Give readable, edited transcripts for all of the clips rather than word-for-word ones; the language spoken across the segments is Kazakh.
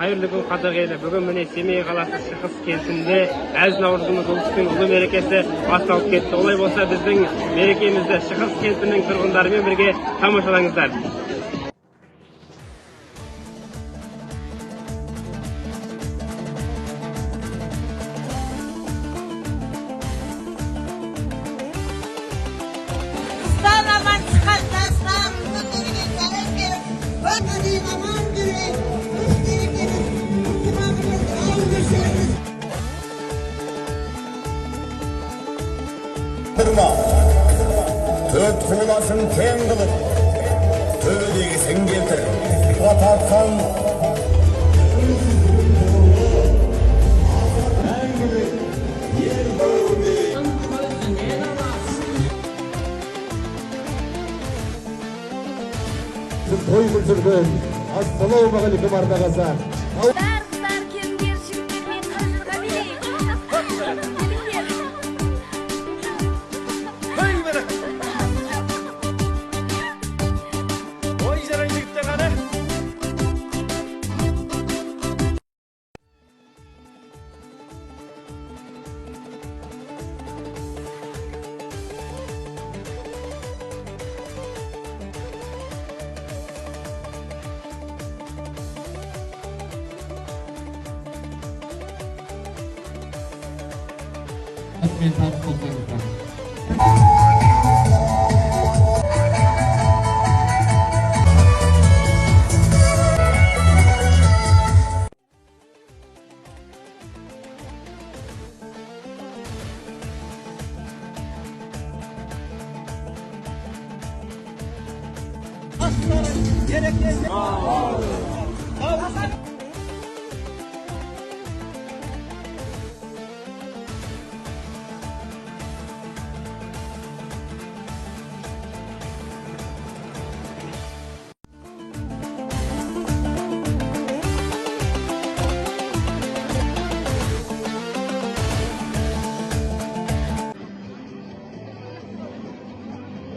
Hayırlı gün qadağıyla bugün mine Semey qalası Şıxıs kentinde әз Navruzumuz Ulustun ulu мерекесі басталып кетті. Олай болса біздің мерекемізді Şıxıs kentінің тұрғындарымен бірге тамашалаңыздар. Төт қоласын тең қылып, төбедегісін келтір, батарқан. Той бүлсірген, ассалаумағалейкум ардағазар. мен тартып болсаңыздар.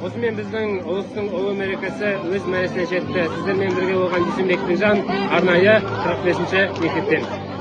Осымен біздің ұлыстың ұлы мерекесі өз мәресіне жетті. Сіздермен бірге болған Дүйсенбек Бекжан, арнайы 45-ші мектептен.